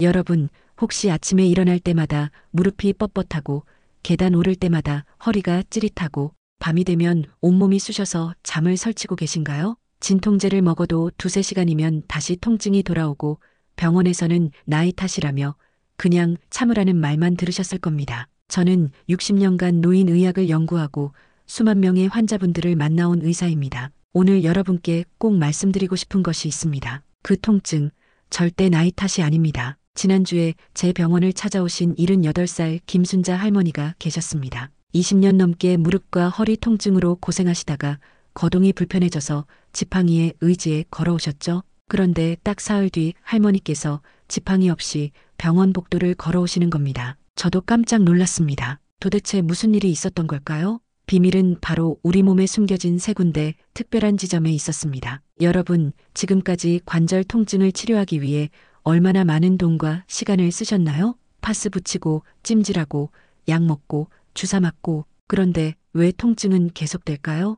여러분, 혹시 아침에 일어날 때마다 무릎이 뻣뻣하고 계단 오를 때마다 허리가 찌릿하고 밤이 되면 온몸이 쑤셔서 잠을 설치고 계신가요? 진통제를 먹어도 두세 시간이면 다시 통증이 돌아오고 병원에서는 나이 탓이라며 그냥 참으라는 말만 들으셨을 겁니다. 저는 60년간 노인의학을 연구하고 수만 명의 환자분들을 만나온 의사입니다. 오늘 여러분께 꼭 말씀드리고 싶은 것이 있습니다. 그 통증, 절대 나이 탓이 아닙니다. 지난주에 제 병원을 찾아오신 78살 김순자 할머니가 계셨습니다. 20년 넘게 무릎과 허리 통증으로 고생하시다가 거동이 불편해져서 지팡이에 의지해 걸어오셨죠. 그런데 딱 사흘 뒤 할머니께서 지팡이 없이 병원 복도를 걸어오시는 겁니다. 저도 깜짝 놀랐습니다. 도대체 무슨 일이 있었던 걸까요? 비밀은 바로 우리 몸에 숨겨진 세 군데 특별한 지점에 있었습니다. 여러분, 지금까지 관절 통증을 치료하기 위해 얼마나 많은 돈과 시간을 쓰셨나요? 파스 붙이고 찜질하고 약 먹고 주사 맞고. 그런데 왜 통증은 계속될까요?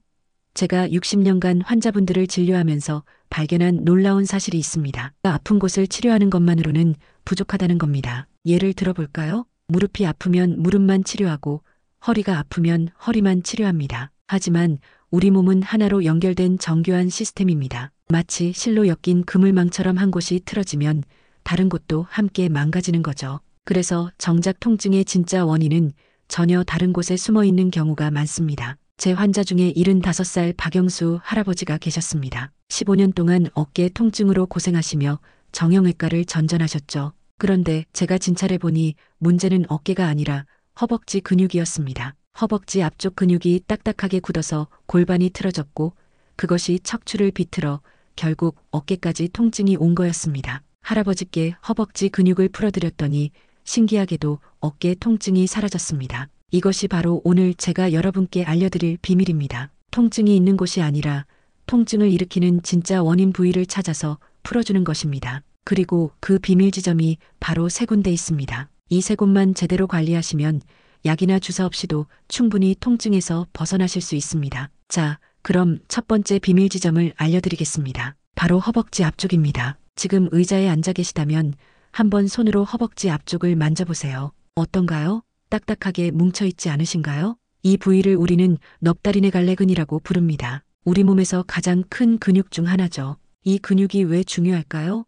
제가 60년간 환자분들을 진료하면서 발견한 놀라운 사실이 있습니다. 아픈 곳을 치료하는 것만으로는 부족하다는 겁니다. 예를 들어볼까요? 무릎이 아프면 무릎만 치료하고 허리가 아프면 허리만 치료합니다. 하지만 우리 몸은 하나로 연결된 정교한 시스템입니다. 마치 실로 엮인 그물망처럼 한 곳이 틀어지면 다른 곳도 함께 망가지는 거죠. 그래서 정작 통증의 진짜 원인은 전혀 다른 곳에 숨어 있는 경우가 많습니다. 제 환자 중에 75살 박영수 할아버지가 계셨습니다. 15년 동안 어깨 통증으로 고생하시며 정형외과를 전전하셨죠. 그런데 제가 진찰해보니 문제는 어깨가 아니라 허벅지 근육이었습니다. 허벅지 앞쪽 근육이 딱딱하게 굳어서 골반이 틀어졌고 그것이 척추를 비틀어 결국 어깨까지 통증이 온 거였습니다. 할아버지께 허벅지 근육을 풀어드렸더니 신기하게도 어깨 통증이 사라졌습니다. 이것이 바로 오늘 제가 여러분께 알려드릴 비밀입니다. 통증이 있는 곳이 아니라 통증을 일으키는 진짜 원인 부위를 찾아서 풀어주는 것입니다. 그리고 그 비밀 지점이 바로 세 군데 있습니다. 이 세 곳만 제대로 관리하시면 약이나 주사 없이도 충분히 통증에서 벗어나실 수 있습니다. 자, 그럼 첫 번째 비밀 지점을 알려드리겠습니다. 바로 허벅지 앞쪽입니다. 지금 의자에 앉아 계시다면 한번 손으로 허벅지 앞쪽을 만져보세요. 어떤가요? 딱딱하게 뭉쳐있지 않으신가요? 이 부위를 우리는 넙다리네 갈래근이라고 부릅니다. 우리 몸에서 가장 큰 근육 중 하나죠. 이 근육이 왜 중요할까요?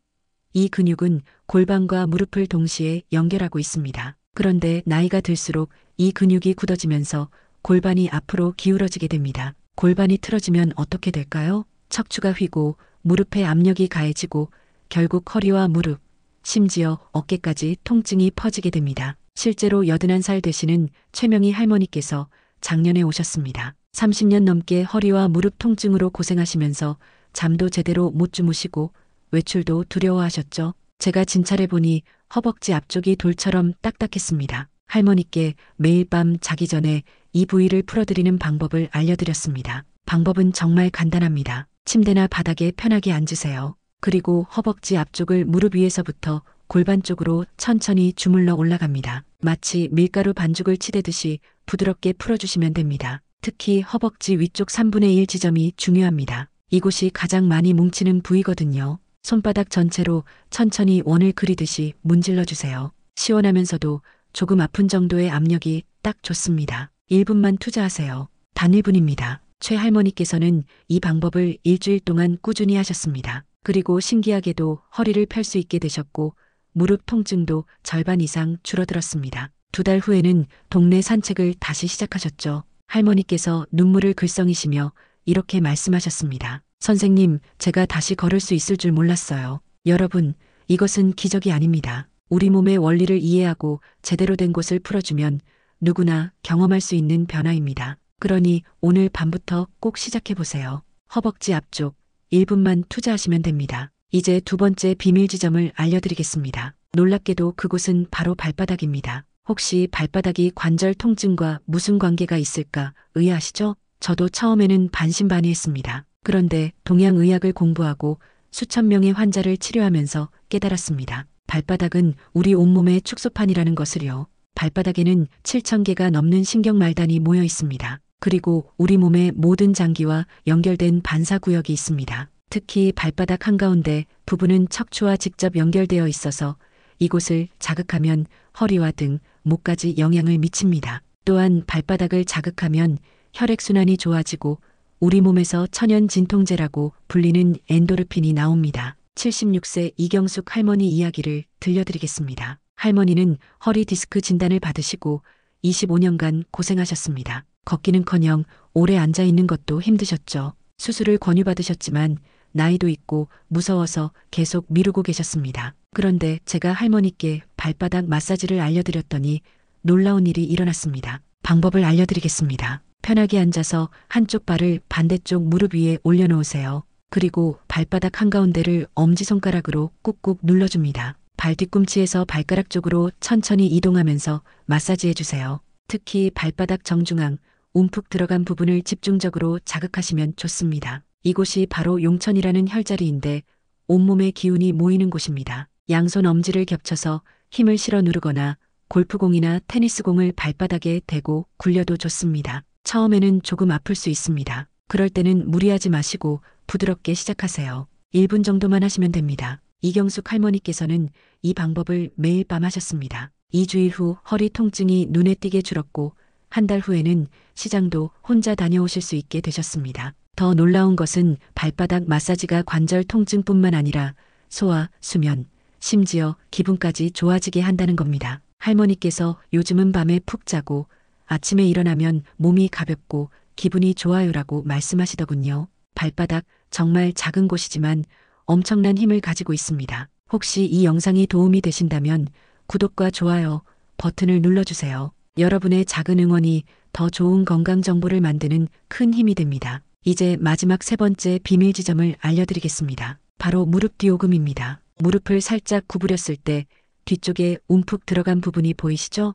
이 근육은 골반과 무릎을 동시에 연결하고 있습니다. 그런데 나이가 들수록 이 근육이 굳어지면서 골반이 앞으로 기울어지게 됩니다. 골반이 틀어지면 어떻게 될까요? 척추가 휘고 무릎에 압력이 가해지고 결국 허리와 무릎, 심지어 어깨까지 통증이 퍼지게 됩니다. 실제로 81살 되시는 최명희 할머니께서 작년에 오셨습니다. 30년 넘게 허리와 무릎 통증으로 고생하시면서 잠도 제대로 못 주무시고 외출도 두려워하셨죠. 제가 진찰해보니 허벅지 앞쪽이 돌처럼 딱딱했습니다. 할머니께 매일 밤 자기 전에 이 부위를 풀어드리는 방법을 알려드렸습니다. 방법은 정말 간단합니다. 침대나 바닥에 편하게 앉으세요. 그리고 허벅지 앞쪽을 무릎 위에서부터 골반 쪽으로 천천히 주물러 올라갑니다. 마치 밀가루 반죽을 치대듯이 부드럽게 풀어주시면 됩니다. 특히 허벅지 위쪽 3분의 1 지점이 중요합니다. 이곳이 가장 많이 뭉치는 부위거든요. 손바닥 전체로 천천히 원을 그리듯이 문질러 주세요. 시원하면서도 조금 아픈 정도의 압력이 딱 좋습니다. 1분만 투자하세요. 단 1분입니다. 최 할머니께서는 이 방법을 일주일 동안 꾸준히 하셨습니다. 그리고 신기하게도 허리를 펼 수 있게 되셨고 무릎 통증도 절반 이상 줄어들었습니다. 2달 후에는 동네 산책을 다시 시작하셨죠. 할머니께서 눈물을 글썽이시며 이렇게 말씀하셨습니다. 선생님, 제가 다시 걸을 수 있을 줄 몰랐어요. 여러분, 이것은 기적이 아닙니다. 우리 몸의 원리를 이해하고 제대로 된 곳을 풀어주면 누구나 경험할 수 있는 변화입니다. 그러니 오늘 밤부터 꼭 시작해보세요. 허벅지 앞쪽 1분만 투자하시면 됩니다. 이제 두 번째 비밀 지점을 알려드리겠습니다. 놀랍게도 그곳은 바로 발바닥입니다. 혹시 발바닥이 관절 통증과 무슨 관계가 있을까 의아하시죠? 저도 처음에는 반신반의했습니다. 그런데 동양의학을 공부하고 수천 명의 환자를 치료하면서 깨달았습니다. 발바닥은 우리 온몸의 축소판이라는 것을요. 발바닥에는 7,000개가 넘는 신경말단이 모여 있습니다. 그리고 우리 몸의 모든 장기와 연결된 반사구역이 있습니다. 특히 발바닥 한가운데 부분은 척추와 직접 연결되어 있어서 이곳을 자극하면 허리와 등, 목까지 영향을 미칩니다. 또한 발바닥을 자극하면 혈액순환이 좋아지고 우리 몸에서 천연 진통제라고 불리는 엔도르핀이 나옵니다. 76세 이경숙 할머니 이야기를 들려드리겠습니다. 할머니는 허리 디스크 진단을 받으시고 25년간 고생하셨습니다. 걷기는커녕 오래 앉아 있는 것도 힘드셨죠. 수술을 권유받으셨지만 나이도 있고 무서워서 계속 미루고 계셨습니다. 그런데 제가 할머니께 발바닥 마사지를 알려드렸더니 놀라운 일이 일어났습니다. 방법을 알려드리겠습니다. 편하게 앉아서 한쪽 발을 반대쪽 무릎 위에 올려놓으세요. 그리고 발바닥 한가운데를 엄지손가락으로 꾹꾹 눌러줍니다. 발 뒤꿈치에서 발가락 쪽으로 천천히 이동하면서 마사지해주세요. 특히 발바닥 정중앙, 움푹 들어간 부분을 집중적으로 자극하시면 좋습니다. 이곳이 바로 용천이라는 혈자리인데 온몸의 기운이 모이는 곳입니다. 양손 엄지를 겹쳐서 힘을 실어 누르거나 골프공이나 테니스공을 발바닥에 대고 굴려도 좋습니다. 처음에는 조금 아플 수 있습니다. 그럴 때는 무리하지 마시고 부드럽게 시작하세요. 1분 정도만 하시면 됩니다. 이경숙 할머니께서는 이 방법을 매일 밤 하셨습니다. 2주일 후 허리 통증이 눈에 띄게 줄었고 한 달 후에는 시장도 혼자 다녀오실 수 있게 되셨습니다. 더 놀라운 것은 발바닥 마사지가 관절 통증뿐만 아니라 소화, 수면, 심지어 기분까지 좋아지게 한다는 겁니다. 할머니께서 요즘은 밤에 푹 자고 아침에 일어나면 몸이 가볍고 기분이 좋아요라고 말씀하시더군요. 발바닥 정말 작은 곳이지만 엄청난 힘을 가지고 있습니다. 혹시 이 영상이 도움이 되신다면 구독과 좋아요 버튼을 눌러주세요. 여러분의 작은 응원이 더 좋은 건강 정보를 만드는 큰 힘이 됩니다. 이제 마지막 세 번째 비밀 지점을 알려드리겠습니다. 바로 무릎 뒤오금입니다. 무릎을 살짝 구부렸을 때 뒤쪽에 움푹 들어간 부분이 보이시죠?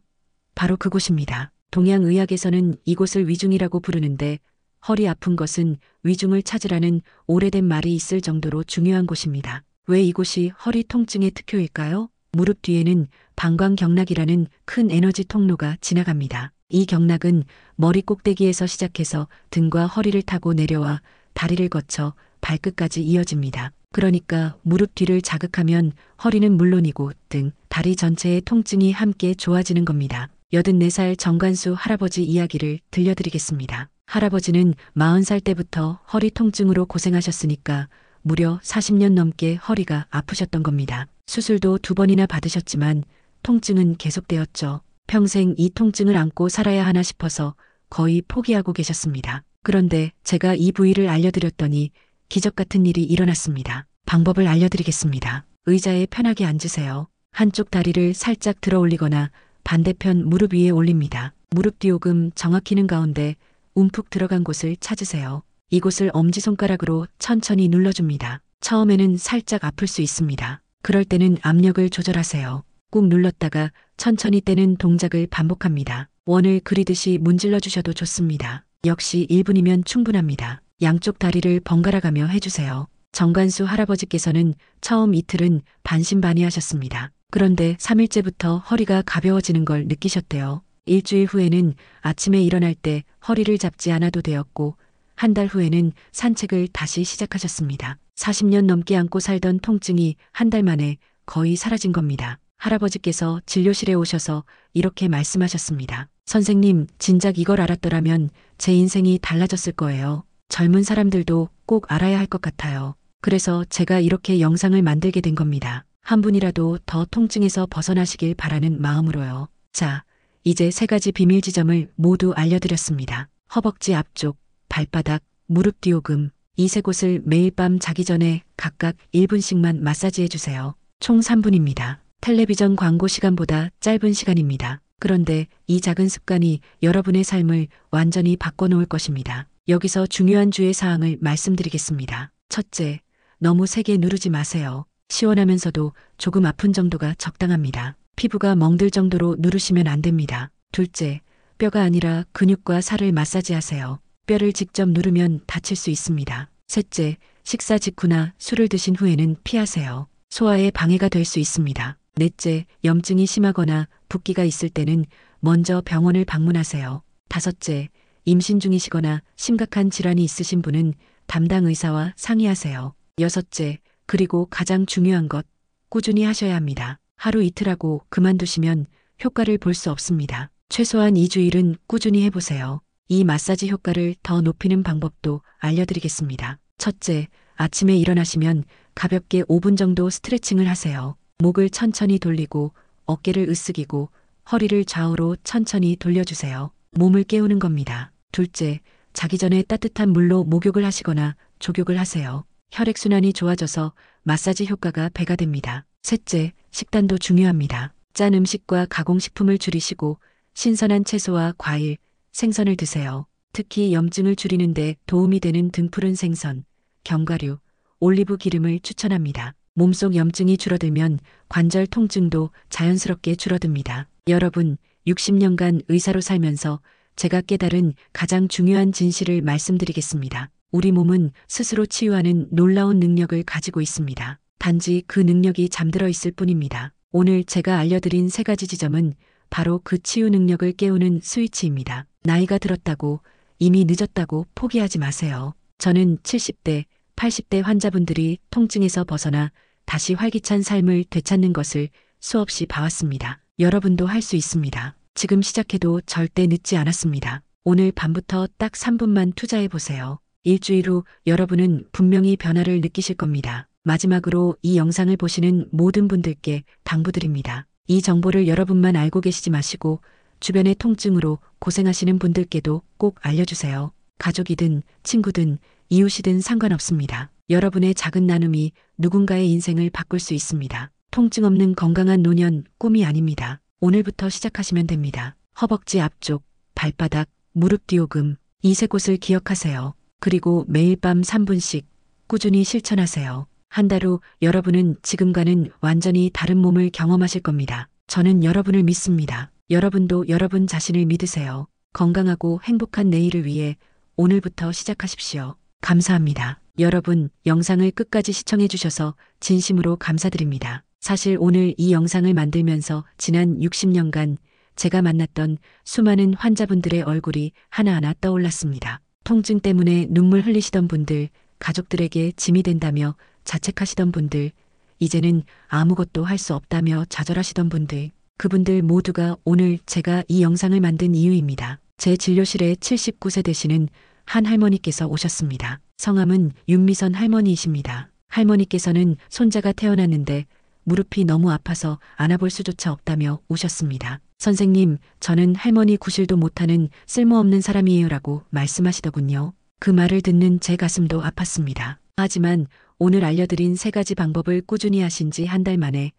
바로 그곳입니다. 동양의학에서는 이곳을 위중이라고 부르는데 허리 아픈 것은 위중을 찾으라는 오래된 말이 있을 정도로 중요한 곳입니다. 왜 이곳이 허리 통증의 특효일까요? 무릎 뒤에는 방광경락이라는 큰 에너지 통로가 지나갑니다. 이 경락은 머리 꼭대기에서 시작해서 등과 허리를 타고 내려와 다리를 거쳐 발끝까지 이어집니다. 그러니까 무릎 뒤를 자극하면 허리는 물론이고 등, 다리 전체의 통증이 함께 좋아지는 겁니다. 84살 정관수 할아버지 이야기를 들려드리겠습니다. 할아버지는 40살 때부터 허리 통증으로 고생하셨으니까 무려 40년 넘게 허리가 아프셨던 겁니다. 수술도 2번이나 받으셨지만 통증은 계속되었죠. 평생 이 통증을 안고 살아야 하나 싶어서 거의 포기하고 계셨습니다. 그런데 제가 이 부위를 알려드렸더니 기적 같은 일이 일어났습니다. 방법을 알려드리겠습니다. 의자에 편하게 앉으세요. 한쪽 다리를 살짝 들어 올리거나 반대편 무릎 위에 올립니다. 무릎 뒤오금 정확히는 가운데 움푹 들어간 곳을 찾으세요. 이곳을 엄지손가락으로 천천히 눌러줍니다. 처음에는 살짝 아플 수 있습니다. 그럴 때는 압력을 조절하세요. 꾹 눌렀다가 천천히 떼는 동작을 반복합니다. 원을 그리듯이 문질러 주셔도 좋습니다. 역시 1분이면 충분합니다. 양쪽 다리를 번갈아 가며 해주세요. 정관수 할아버지께서는 처음 이틀은 반신반의하셨습니다. 그런데 3일째부터 허리가 가벼워지는 걸 느끼셨대요. 일주일 후에는 아침에 일어날 때 허리를 잡지 않아도 되었고 한 달 후에는 산책을 다시 시작하셨습니다. 40년 넘게 안고 살던 통증이 한 달 만에 거의 사라진 겁니다. 할아버지께서 진료실에 오셔서 이렇게 말씀하셨습니다. 선생님, 진작 이걸 알았더라면 제 인생이 달라졌을 거예요. 젊은 사람들도 꼭 알아야 할 것 같아요. 그래서 제가 이렇게 영상을 만들게 된 겁니다. 한 분이라도 더 통증에서 벗어나시길 바라는 마음으로요. 자, 이제 3가지 비밀 지점을 모두 알려드렸습니다. 허벅지 앞쪽, 발바닥, 무릎 뒤오금, 이 3곳을 매일 밤 자기 전에 각각 1분씩만 마사지해주세요. 총 3분입니다. 텔레비전 광고 시간보다 짧은 시간입니다. 그런데 이 작은 습관이 여러분의 삶을 완전히 바꿔놓을 것입니다. 여기서 중요한 주의 사항을 말씀드리겠습니다. 첫째, 너무 세게 누르지 마세요. 시원하면서도 조금 아픈 정도가 적당합니다. 피부가 멍들 정도로 누르시면 안 됩니다. 둘째, 뼈가 아니라 근육과 살을 마사지하세요. 뼈를 직접 누르면 다칠 수 있습니다. 셋째, 식사 직후나 술을 드신 후에는 피하세요. 소화에 방해가 될 수 있습니다. 넷째, 염증이 심하거나 붓기가 있을 때는 먼저 병원을 방문하세요. 다섯째, 임신 중이시거나 심각한 질환이 있으신 분은 담당 의사와 상의하세요. 여섯째, 그리고 가장 중요한 것, 꾸준히 하셔야 합니다. 하루 이틀하고 그만두시면 효과를 볼 수 없습니다. 최소한 2주일은 꾸준히 해보세요. 이 마사지 효과를 더 높이는 방법도 알려드리겠습니다. 첫째, 아침에 일어나시면 가볍게 5분 정도 스트레칭을 하세요. 목을 천천히 돌리고 어깨를 으쓱이고 허리를 좌우로 천천히 돌려주세요. 몸을 깨우는 겁니다. 둘째, 자기 전에 따뜻한 물로 목욕을 하시거나 족욕을 하세요. 혈액순환이 좋아져서 마사지 효과가 배가 됩니다. 셋째, 식단도 중요합니다. 짠 음식과 가공식품을 줄이시고 신선한 채소와 과일, 생선을 드세요. 특히 염증을 줄이는 데 도움이 되는 등푸른 생선, 견과류, 올리브 기름을 추천합니다. 몸속 염증이 줄어들면 관절 통증도 자연스럽게 줄어듭니다. 여러분, 60년간 의사로 살면서 제가 깨달은 가장 중요한 진실을 말씀드리겠습니다. 우리 몸은 스스로 치유하는 놀라운 능력을 가지고 있습니다. 단지 그 능력이 잠들어 있을 뿐입니다. 오늘 제가 알려드린 3가지 지점은 바로 그 치유 능력을 깨우는 스위치입니다. 나이가 들었다고, 이미 늦었다고 포기하지 마세요. 저는 70대, 80대 환자분들이 통증에서 벗어나 다시 활기찬 삶을 되찾는 것을 수없이 봐왔습니다. 여러분도 할 수 있습니다. 지금 시작해도 절대 늦지 않았습니다. 오늘 밤부터 딱 3분만 투자해 보세요. 일주일 후 여러분은 분명히 변화를 느끼실 겁니다. 마지막으로 이 영상을 보시는 모든 분들께 당부드립니다. 이 정보를 여러분만 알고 계시지 마시고 주변의 통증으로 고생하시는 분들께도 꼭 알려주세요. 가족이든 친구든 이웃이든 상관없습니다. 여러분의 작은 나눔이 누군가의 인생을 바꿀 수 있습니다. 통증 없는 건강한 노년 꿈이 아닙니다. 오늘부터 시작하시면 됩니다. 허벅지 앞쪽, 발바닥, 무릎 뒤오금 이 3곳을 기억하세요. 그리고 매일 밤 3분씩 꾸준히 실천하세요. 한 달 후 여러분은 지금과는 완전히 다른 몸을 경험하실 겁니다. 저는 여러분을 믿습니다. 여러분도 여러분 자신을 믿으세요. 건강하고 행복한 내일을 위해 오늘부터 시작하십시오. 감사합니다. 여러분, 영상을 끝까지 시청해 주셔서 진심으로 감사드립니다. 사실 오늘 이 영상을 만들면서 지난 60년간 제가 만났던 수많은 환자분들의 얼굴이 하나하나 떠올랐습니다. 통증 때문에 눈물 흘리시던 분들, 가족들에게 짐이 된다며 자책하시던 분들, 이제는 아무것도 할 수 없다며 좌절하시던 분들, 그분들 모두가 오늘 제가 이 영상을 만든 이유입니다. 제 진료실에 79세 되시는 한 할머니께서 오셨습니다. 성함은 윤미선 할머니이십니다. 할머니께서는 손자가 태어났는데 무릎이 너무 아파서 안아볼 수조차 없다며 오셨습니다. 선생님, 저는 할머니 구실도 못하는 쓸모없는 사람이에요라고 말씀하시더군요. 그 말을 듣는 제 가슴도 아팠습니다. 하지만 오늘 알려드린 3가지 방법을 꾸준히 하신 지 한 달 만에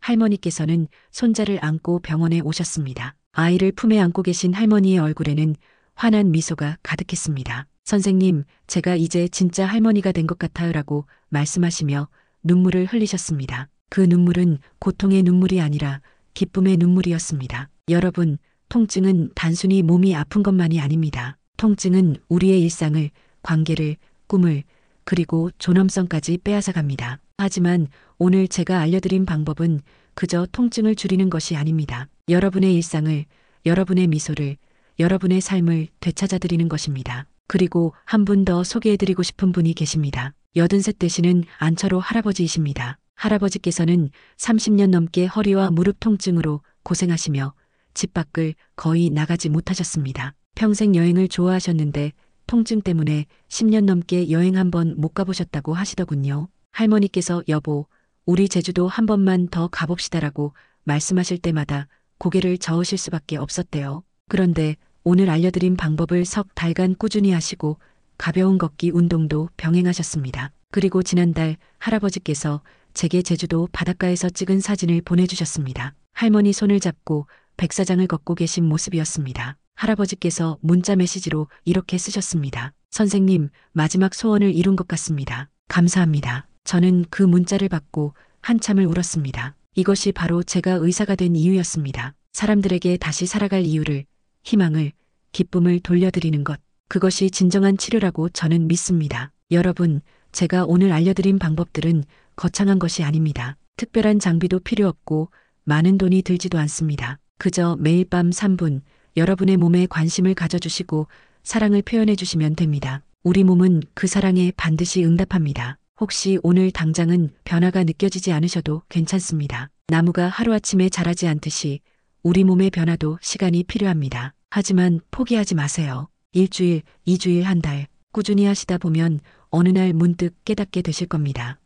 할머니께서는 손자를 안고 병원에 오셨습니다. 아이를 품에 안고 계신 할머니의 얼굴에는 환한 미소가 가득했습니다. 선생님, 제가 이제 진짜 할머니가 된 것 같아요라고 말씀하시며 눈물을 흘리셨습니다. 그 눈물은 고통의 눈물이 아니라 기쁨의 눈물이었습니다. 여러분, 통증은 단순히 몸이 아픈 것만이 아닙니다. 통증은 우리의 일상을, 관계를, 꿈을, 그리고 존엄성까지 빼앗아갑니다. 하지만 오늘 제가 알려드린 방법은 그저 통증을 줄이는 것이 아닙니다. 여러분의 일상을, 여러분의 미소를, 여러분의 삶을 되찾아드리는 것입니다. 그리고 한 분 더 소개해드리고 싶은 분이 계십니다. 83 되시는 안철호 할아버지이십니다. 할아버지께서는 30년 넘게 허리와 무릎 통증으로 고생하시며 집 밖을 거의 나가지 못하셨습니다. 평생 여행을 좋아하셨는데 통증 때문에 10년 넘게 여행 한 번 못 가보셨다고 하시더군요. 할머니께서 여보, 우리 제주도 한 번만 더 가봅시다라고 말씀하실 때마다 고개를 저으실 수밖에 없었대요. 그런데 오늘 알려드린 방법을 석 달간 꾸준히 하시고 가벼운 걷기 운동도 병행하셨습니다. 그리고 지난달 할아버지께서 제게 제주도 바닷가에서 찍은 사진을 보내주셨습니다. 할머니 손을 잡고 백사장을 걷고 계신 모습이었습니다. 할아버지께서 문자 메시지로 이렇게 쓰셨습니다. 선생님, 마지막 소원을 이룬 것 같습니다. 감사합니다. 저는 그 문자를 받고 한참을 울었습니다. 이것이 바로 제가 의사가 된 이유였습니다. 사람들에게 다시 살아갈 이유를, 희망을, 기쁨을 돌려드리는 것. 그것이 진정한 치료라고 저는 믿습니다. 여러분, 제가 오늘 알려드린 방법들은 거창한 것이 아닙니다. 특별한 장비도 필요 없고 많은 돈이 들지도 않습니다. 그저 매일 밤 3분 여러분의 몸에 관심을 가져주시고 사랑을 표현해 주시면 됩니다. 우리 몸은 그 사랑에 반드시 응답합니다. 혹시 오늘 당장은 변화가 느껴지지 않으셔도 괜찮습니다. 나무가 하루아침에 자라지 않듯이 우리 몸의 변화도 시간이 필요합니다. 하지만 포기하지 마세요. 일주일, 2주일, 한 달 꾸준히 하시다 보면 어느 날 문득 깨닫게 되실 겁니다.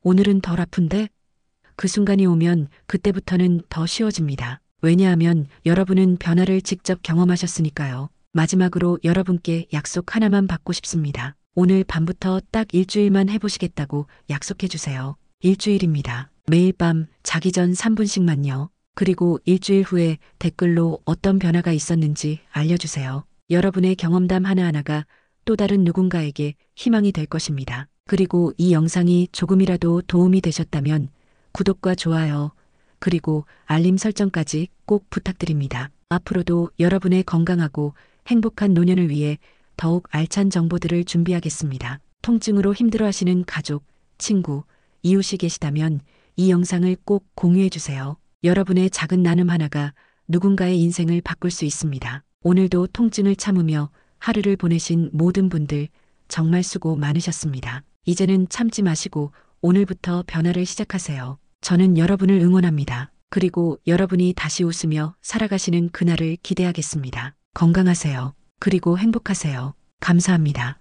오늘은 덜 아픈데? 그 순간이 오면 그때부터는 더 쉬워집니다. 왜냐하면 여러분은 변화를 직접 경험하셨으니까요. 마지막으로 여러분께 약속 하나만 받고 싶습니다. 오늘 밤부터 딱 일주일만 해보시겠다고 약속해 주세요. 일주일입니다. 매일 밤 자기 전 3분씩만요. 그리고 일주일 후에 댓글로 어떤 변화가 있었는지 알려주세요. 여러분의 경험담 하나하나가 또 다른 누군가에게 희망이 될 것입니다. 그리고 이 영상이 조금이라도 도움이 되셨다면 구독과 좋아요, 그리고 알림 설정까지 꼭 부탁드립니다. 앞으로도 여러분의 건강하고 행복한 노년을 위해 더욱 알찬 정보들을 준비하겠습니다. 통증으로 힘들어하시는 가족, 친구, 이웃이 계시다면 이 영상을 꼭 공유해 주세요. 여러분의 작은 나눔 하나가 누군가의 인생을 바꿀 수 있습니다. 오늘도 통증을 참으며 하루를 보내신 모든 분들 정말 수고 많으셨습니다. 이제는 참지 마시고 오늘부터 변화를 시작하세요. 저는 여러분을 응원합니다. 그리고 여러분이 다시 웃으며 살아가시는 그날을 기대하겠습니다. 건강하세요. 그리고 행복하세요. 감사합니다.